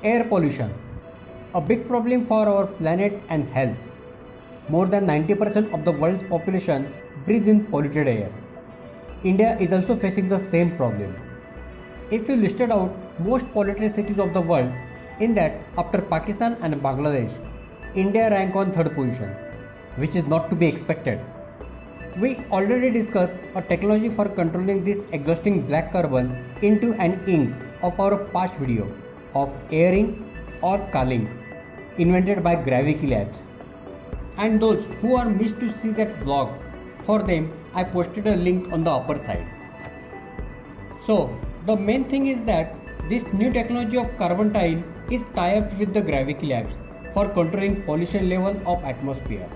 Air pollution, a big problem for our planet and health. More than 90% of the world's population breathe in polluted air. India is also facing the same problem. If you listed out most polluted cities of the world, in that after Pakistan and Bangladesh, India rank on third position, which is not to be expected. We already discussed a technology for controlling this exhausting black carbon into an ink of our past video of air ink or Kaalink, invented by Gravity Labs. And those who are missed to see that vlog, for them I posted a link on the upper side. So the main thing is that this new technology of carbon tile is tied up with the Gravity Labs for controlling pollution level of atmosphere.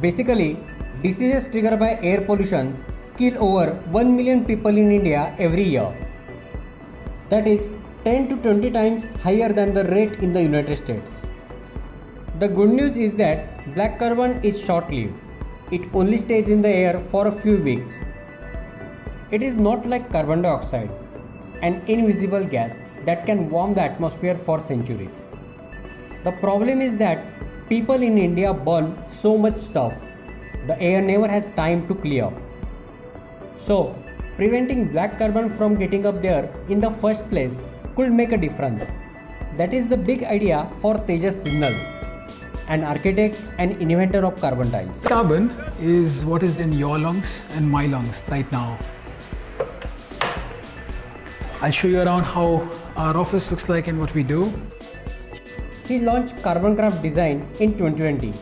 Basically, diseases triggered by air pollution kill over 1 million people in India every year. That is 10 to 20 times higher than the rate in the United States. The good news is that black carbon is short-lived. It only stays in the air for a few weeks. It is not like carbon dioxide, an invisible gas that can warm the atmosphere for centuries. The problem is that people in India burn so much stuff, the air never has time to clear. So, preventing black carbon from getting up there in the first place could make a difference. That is the big idea for Tejas Signal, an architect and inventor of carbon tiles. Carbon is what is in your lungs and my lungs right now. I'll show you around how our office looks like and what we do. He launched Carbon Craft Design in 2020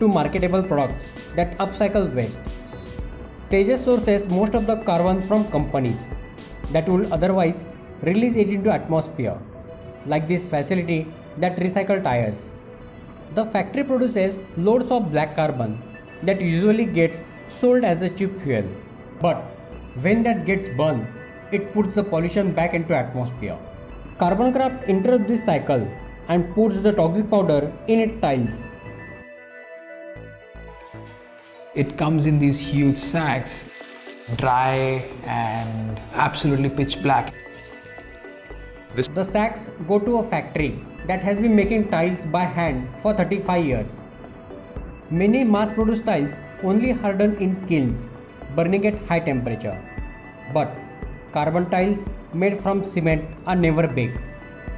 to marketable products that upcycle waste. Tejas sources most of the carbon from companies that would otherwise release it into atmosphere, like this facility that recycle tires. The factory produces loads of black carbon that usually gets sold as a cheap fuel. But when that gets burned, it puts the pollution back into atmosphere. Carbon Craft interrupts this cycle and puts the toxic powder in its tiles. It comes in these huge sacks, dry and absolutely pitch black. The sacks go to a factory that has been making tiles by hand for 35 years. Many mass-produced tiles only harden in kilns, burning at high temperature. But carbon tiles made from cement are never baked.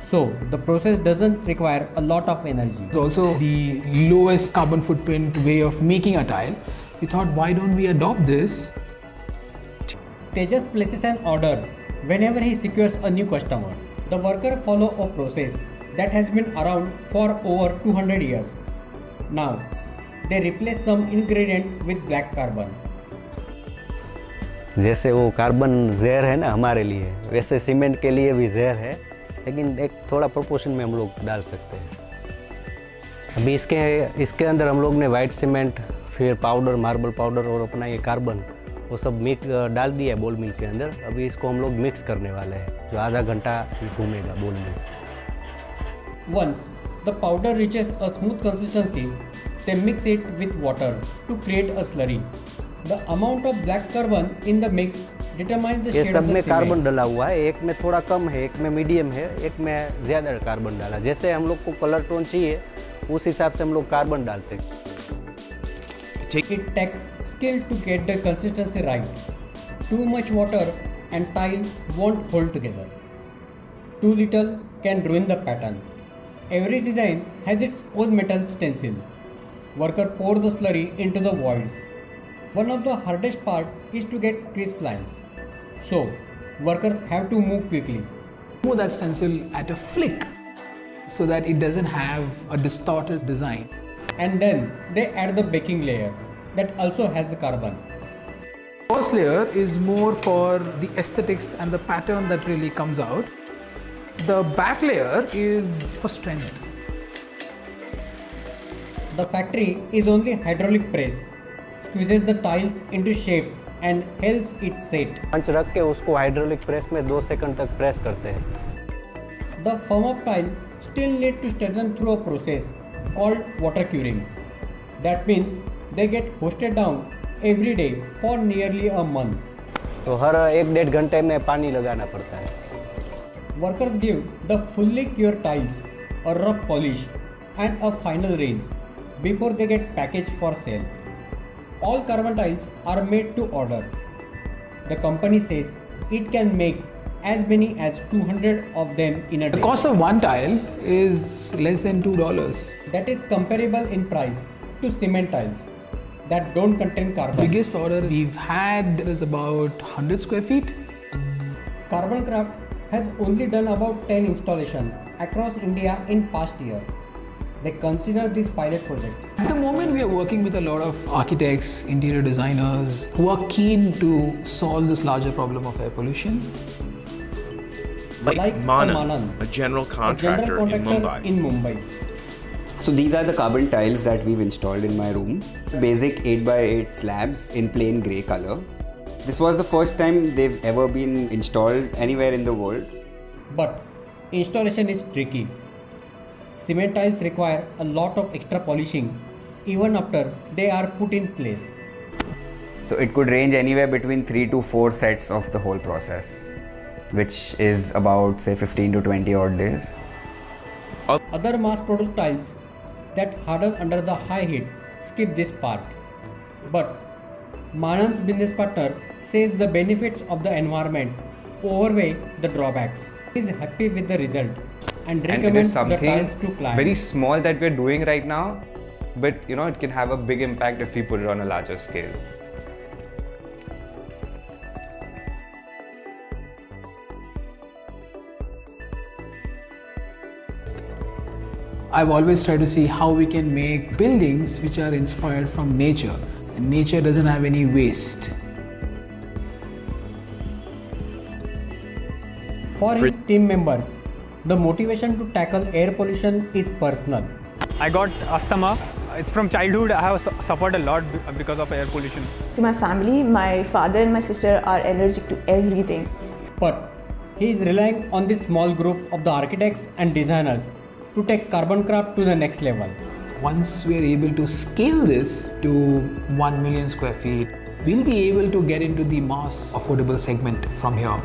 So the process doesn't require a lot of energy. It's also the lowest carbon footprint way of making a tile. We thought, why don't we adopt this? Tejas places an order whenever he secures a new customer. The worker follows a process that has been around for over 200 years. Now, they replace some ingredient with black carbon. जैसे वो carbon जहर है ना हमारे लिए, वैसे cement के लिए भी जहर है, लेकिन एक थोड़ा प्रोपोर्शन में हम लोग डाल सकते हैं। अभी इसके अंदर हम लोग ने वाइट सीमेंट, फिर पाउडर, मार्बल पाउडर और अपना ये कार्बन वो सब मिक्स डाल दिया है बोल मिल के अंदर। अभी इसको हम लोग मिक्स करने वाले हैं, जो आधा घंटा घूमेगा बोल मिल। Once the powder reaches a smooth consistency, they mix it with water to create a slurry. The amount of black carbon in the mix determines the shade of the cement. ये सब में कार्बन डला हुआ है, एक में थोड़ा कम है, एक में मीडियम है, एक में ज़्यादा कार्बन डाला। जैसे हम लोग को कलर टोन चाहिए उस हिसाब से हम लोग कार्बन डालते हैं। It takes skill to get the consistency right. Too much water and tile won't hold together. Too little can ruin the pattern. Every design has its own metal stencil. Worker pour the slurry into the voids. One of the hardest part is to get crisp lines. So, workers have to move quickly. Move that stencil at a flick so that it doesn't have a distorted design. And then they add the baking layer that also has the carbon. First layer is more for the aesthetics and the pattern that really comes out. The back layer is for strength. The factory is only hydraulic press, squeezes the tiles into shape and helps it set. पंच रख के उसको hydraulic press में 2 second तक press करते हैं। The firm up tile still need to strengthen through a process called water curing. That means they get hosted down every day for nearly a month. तो हर 1-1.5 घंटे में पानी लगाना पड़ता है। Workers give the fully cured tiles a rough polish and a final rinse before they get packaged for sale. All carbon tiles are made to order. The company says it can make as many as 200 of them in a day. The cost of one tile is less than $2. That is comparable in price to cement tiles that don't contain carbon. The biggest order we've had is about 100 square feet. Carbon Craft has only done about 10 installations across India in past year. They consider these pilot projects. At the moment, we are working with a lot of architects, interior designers who are keen to solve this larger problem of air pollution. Like Manan, a general contractor in Mumbai. So these are the carbon tiles that we've installed in my room. Basic 8x8 slabs in plain grey color. This was the first time they've ever been installed anywhere in the world. But installation is tricky. Cement tiles require a lot of extra polishing even after they are put in place. So it could range anywhere between 3 to 4 sets of the whole process, which is about say 15 to 20 odd days. Other mass-produced tiles that harden under the high heat skip this part. But Manan's business partner says the benefits of the environment outweigh the drawbacks. He is happy with the result and recommends the tiles to clients. Very small that we're doing right now, but it can have a big impact if we put it on a larger scale. I've always tried to see how we can make buildings which are inspired from nature. And nature doesn't have any waste. For his team members, the motivation to tackle air pollution is personal. I got asthma. It's from childhood. I have suffered a lot because of air pollution. To my family, my father and my sister are allergic to everything. But he is relying on this small group of the architects and designers to take Carbon Craft to the next level. Once we are able to scale this to 1 million square feet, we'll be able to get into the mass affordable segment from here.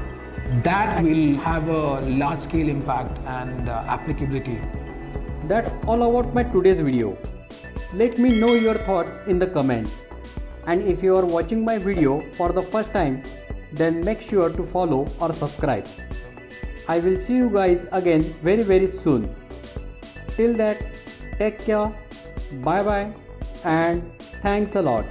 That will have a large scale impact and applicability. That's all about my today's video. Let me know your thoughts in the comments. And if you are watching my video for the first time, then make sure to follow or subscribe. I will see you guys again very soon. Till that, take care, bye bye, and thanks a lot.